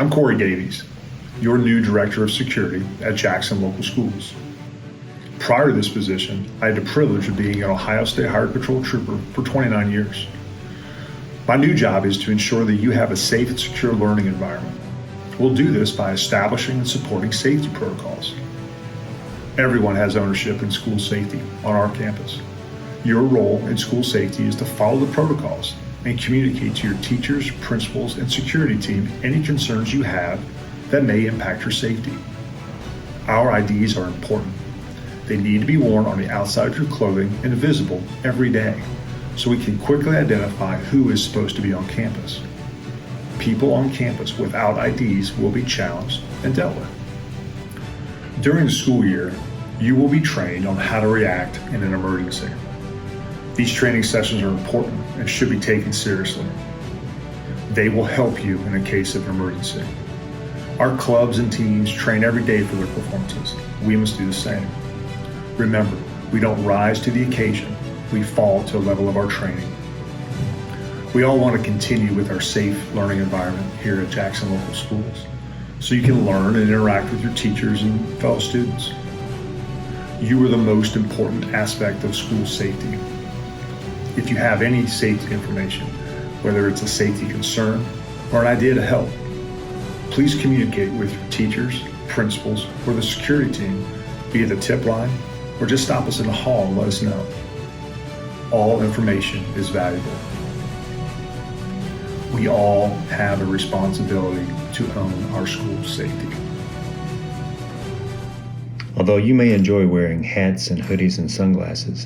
I'm Corey Davies, your new Director of Security at Jackson Local Schools. Prior to this position, I had the privilege of being an Ohio State Highway Patrol Trooper for 29 years. My new job is to ensure that you have a safe and secure learning environment. We'll do this by establishing and supporting safety protocols. Everyone has ownership in school safety on our campus. Your role in school safety is to follow the protocols and communicate to your teachers, principals, and security team any concerns you have that may impact your safety. Our IDs are important. They need to be worn on the outside of your clothing and visible every day, so we can quickly identify who is supposed to be on campus. People on campus without IDs will be challenged and dealt with. During the school year, you will be trained on how to react in an emergency. These training sessions are important and should be taken seriously. They will help you in a case of an emergency. Our clubs and teams train every day for their performances. We must do the same. Remember, we don't rise to the occasion, we fall to the level of our training. We all want to continue with our safe learning environment here at Jackson Local Schools, so you can learn and interact with your teachers and fellow students. You are the most important aspect of school safety. If you have any safety information, whether it's a safety concern or an idea to help, please communicate with your teachers, principals, or the security team via the tip line, or just stop us in the hall and let us know. All information is valuable. We all have a responsibility to own our school safety. Although you may enjoy wearing hats and hoodies and sunglasses,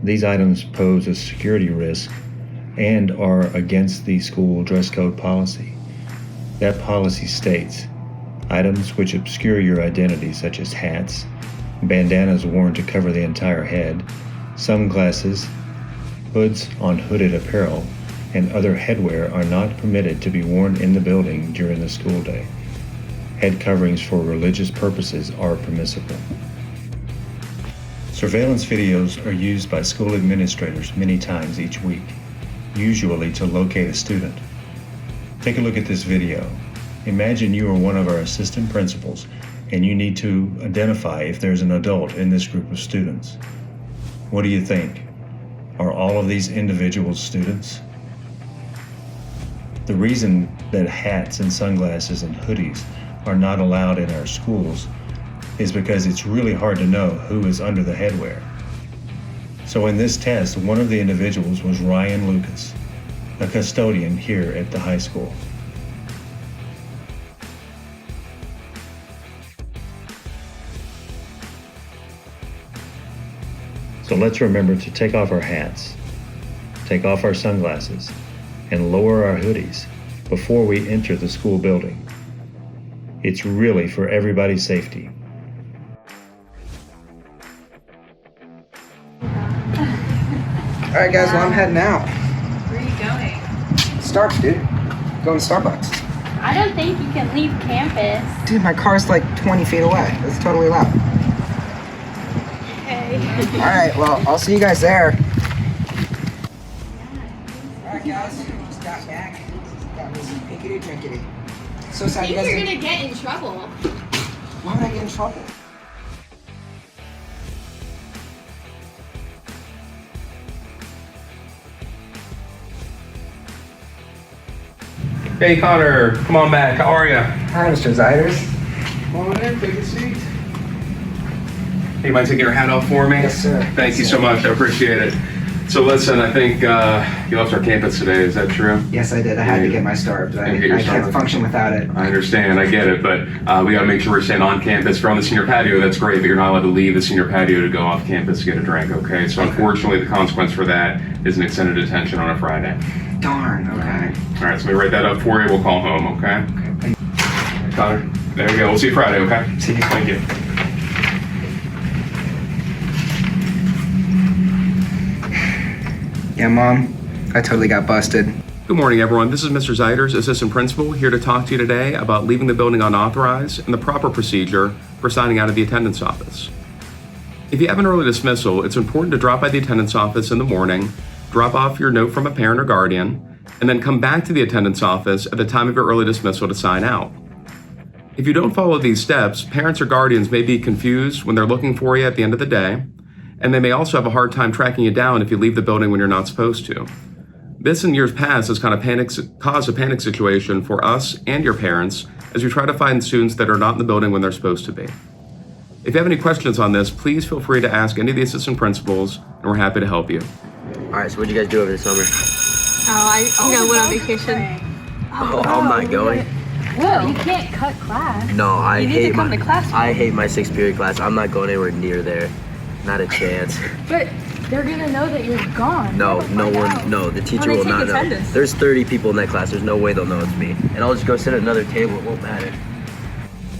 these items pose a security risk and are against the school dress code policy. That policy states, items which obscure your identity, such as hats, bandanas worn to cover the entire head, sunglasses, hoods on hooded apparel, and other headwear are not permitted to be worn in the building during the school day. Head coverings for religious purposes are permissible. Surveillance videos are used by school administrators many times each week, usually to locate a student. Take a look at this video. Imagine you are one of our assistant principals and you need to identify if there's an adult in this group of students. What do you think? Are all of these individuals students? The reason that hats and sunglasses and hoodies are not allowed in our schools is because it's really hard to know who is under the headwear. So in this test, one of the individuals was Ryan Lucas, a custodian here at the high school. So let's remember to take off our hats, take off our sunglasses, and lower our hoodies before we enter the school building. It's really for everybody's safety. All right, guys, well, I'm heading out. Where are you going? Starbucks, dude. Going to Starbucks. I don't think you can leave campus. Dude, my car's like 20 feet away. It's totally allowed. Okay. All right, well, I'll see you guys there. All right, guys, just got back. Got me some pinkity drinkity. So I sad think you guys you're didn't- gonna get in trouble. Why would I get in trouble? Hey Connor, come on back. How are you? Hi, Mr. Ziders. Come on in, take a seat. Hey, you mind taking your hat off for me? Yes, sir. Thank you so much. I appreciate it. So listen, I think you left our campus today. Is that true? Yes, I did. I had to get my Starbucks. I can't Starbucks. function without it. I understand. I get it, but we got to make sure we're staying on campus. If you're on the senior patio, that's great, but you're not allowed to leave the senior patio to go off campus to get a drink. Okay. So unfortunately, the consequence for that is an extended detention on a Friday. Darn. Okay. All right. So let me write that up for you. We'll call home. Okay. Okay. Connor, there you go. We'll see you Friday. Okay. See you. Thank you. Yeah, Mom. I totally got busted. Good morning, everyone. This is Mr. Ziders, Assistant Principal, here to talk to you today about leaving the building unauthorized and the proper procedure for signing out of the attendance office. If you have an early dismissal, it's important to drop by the attendance office in the morning, drop off your note from a parent or guardian, and then come back to the attendance office at the time of your early dismissal to sign out. If you don't follow these steps, parents or guardians may be confused when they're looking for you at the end of the day, and they may also have a hard time tracking you down if you leave the building when you're not supposed to. This in years past has caused a panic situation for us and your parents as we try to find students that are not in the building when they're supposed to be. If you have any questions on this, please feel free to ask any of the assistant principals, and we're happy to help you. All right, so what'd you guys do over the summer? I think I went on vacation. Oh, I'm not going. Whoa, you can't cut class. No, I You need hate to come my to class. I hate my 6th period class. I'm not going anywhere near there. Not a chance. But they're gonna know that you're gone. No, They'll no find one, out. no, the teacher they will take not know. attendance? There's 30 people in that class. There's no way they'll know it's me. And I'll just go sit at another table. It won't matter.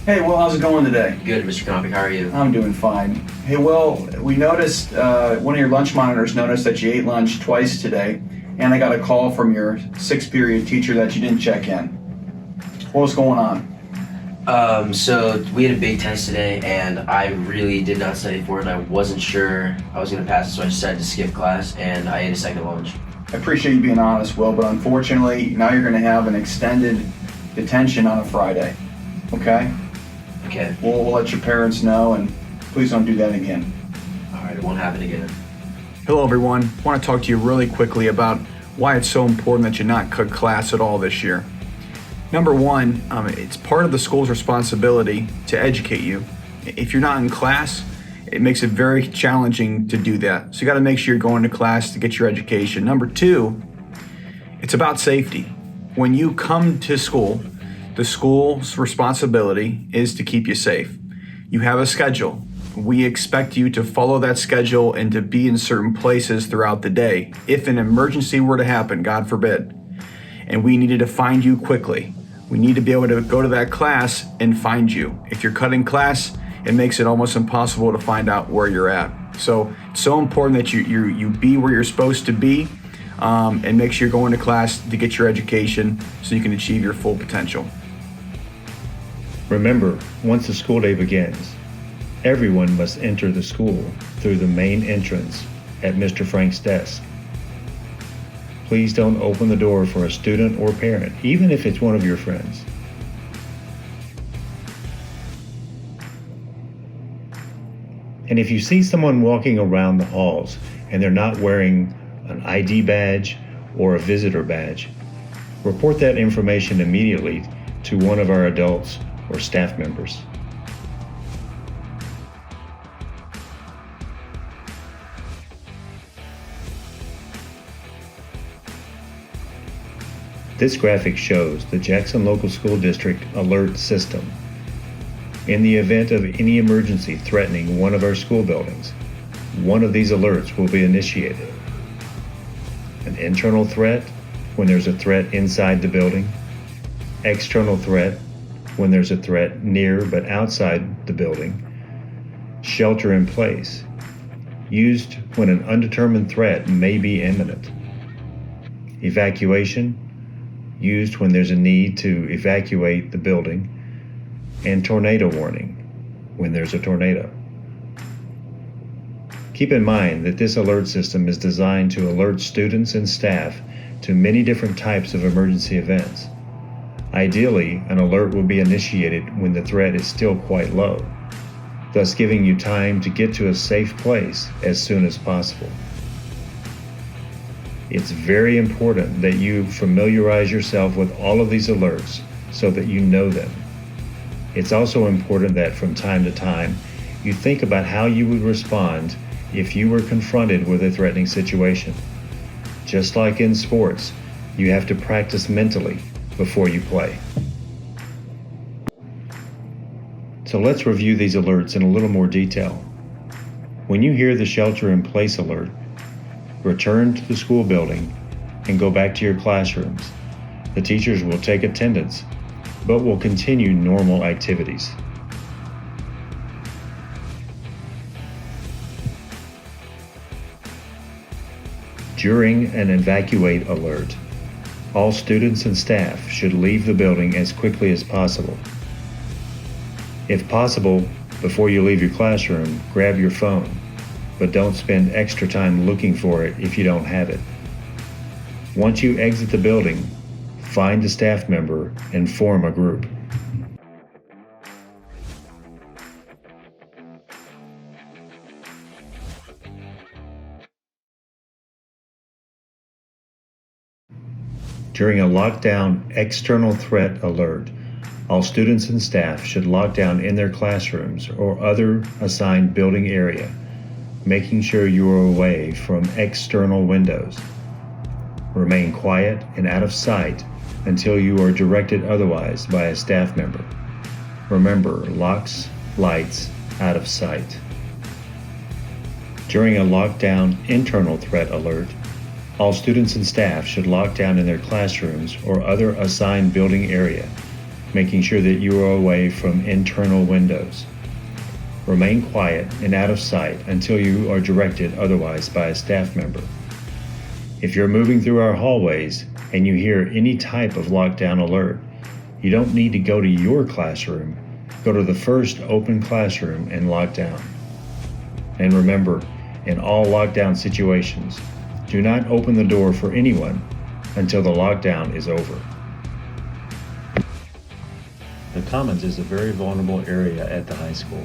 Hey, Will, how's it going today? Good, Mr. Compic, how are you? I'm doing fine. Hey, Will, we noticed, one of your lunch monitors noticed that you ate lunch twice today, and I got a call from your 6th period teacher that you didn't check in. What was going on? So we had a big test today, and I really did not study for it. I wasn't sure I was going to pass it, so I decided to skip class, and I ate a second lunch. I appreciate you being honest, Will, but unfortunately, now you're going to have an extended detention on a Friday. Okay? Okay. We'll let your parents know, and please don't do that again. All right, it won't happen again. Hello, everyone. I want to talk to you really quickly about why it's so important that you not cut class at all this year. Number one, it's part of the school's responsibility to educate you. If you're not in class, it makes it very challenging to do that. So you got to make sure you're going to class to get your education. Number two, it's about safety. When you come to school, the school's responsibility is to keep you safe. You have a schedule. We expect you to follow that schedule and to be in certain places throughout the day. If an emergency were to happen, God forbid, and we needed to find you quickly, we need to be able to go to that class and find you. If you're cutting class, it makes it almost impossible to find out where you're at. So it's so important that you be where you're supposed to be, and make sure you're going to class to get your education so you can achieve your full potential. Remember, once the school day begins, everyone must enter the school through the main entrance at Mr. Frank's desk. Please don't open the door for a student or parent, even if it's one of your friends. And if you see someone walking around the halls and they're not wearing an ID badge or a visitor badge, report that information immediately to one of our adults or staff members. This graphic shows the Jackson Local School District alert system. In the event of any emergency threatening one of our school buildings, one of these alerts will be initiated. An internal threat, when there's a threat inside the building. External threat, when there's a threat near but outside the building. Shelter in place, used when an undetermined threat may be imminent. Evacuation, used when there's a need to evacuate the building. And tornado warning, when there's a tornado. Keep in mind that this alert system is designed to alert students and staff to many different types of emergency events. Ideally, an alert will be initiated when the threat is still quite low, thus giving you time to get to a safe place as soon as possible. It's very important that you familiarize yourself with all of these alerts so that you know them. It's also important that from time to time, you think about how you would respond if you were confronted with a threatening situation. Just like in sports, you have to practice mentally before you play. So let's review these alerts in a little more detail. When you hear the shelter in place alert, return to the school building and go back to your classrooms. The teachers will take attendance, but will continue normal activities. During an evacuate alert, all students and staff should leave the building as quickly as possible. If possible, before you leave your classroom, grab your phone, but don't spend extra time looking for it if you don't have it. Once you exit the building, find a staff member and form a group. During a lockdown external threat alert, all students and staff should lock down in their classrooms or other assigned building area, making sure you are away from external windows. Remain quiet and out of sight until you are directed otherwise by a staff member. Remember, locks, lights, out of sight. During a lockdown internal threat alert, all students and staff should lock down in their classrooms or other assigned building area, making sure that you are away from internal windows. Remain quiet and out of sight until you are directed otherwise by a staff member. If you're moving through our hallways and you hear any type of lockdown alert, you don't need to go to your classroom. Go to the first open classroom and lock down. And remember, in all lockdown situations, do not open the door for anyone until the lockdown is over. The Commons is a very vulnerable area at the high school.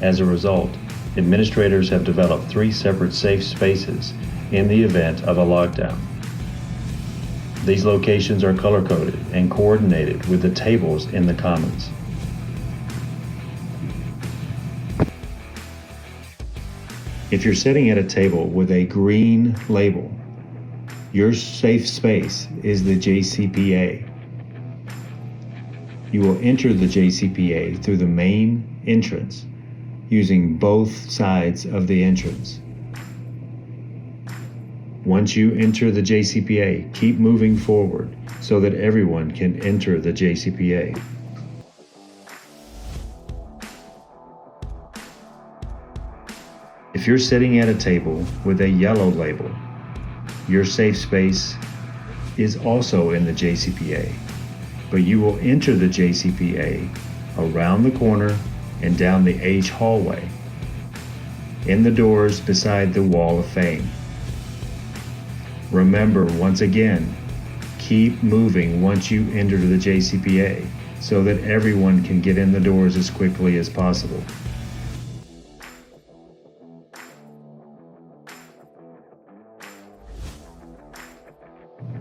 As a result, administrators have developed 3 separate safe spaces in the event of a lockdown. These locations are color-coded and coordinated with the tables in the Commons. If you're sitting at a table with a green label, your safe space is the JCPA. You will enter the JCPA through the main entrance using both sides of the entrance. Once you enter the JCPA, keep moving forward so that everyone can enter the JCPA. If you're sitting at a table with a yellow label, your safe space is also in the JCPA, but you will enter the JCPA around the corner and down the H hallway, in the doors beside the Wall of Fame. Remember, once again, keep moving once you enter the JCPA so that everyone can get in the doors as quickly as possible.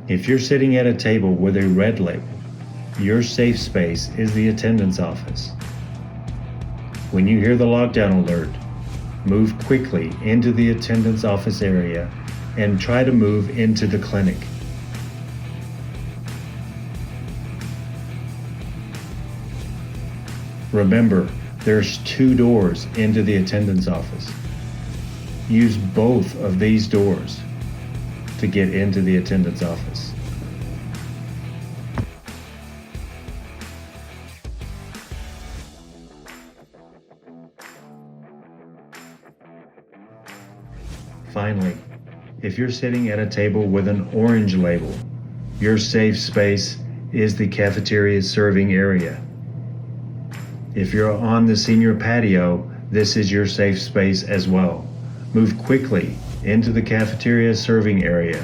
If you're sitting at a table with a red label, your safe space is the attendance office. When you hear the lockdown alert, move quickly into the attendance office area and try to move into the clinic. Remember, there's 2 doors into the attendance office. Use both of these doors to get into the attendance office. Finally, if you're sitting at a table with an orange label, your safe space is the cafeteria serving area. If you're on the senior patio, this is your safe space as well. Move quickly into the cafeteria serving area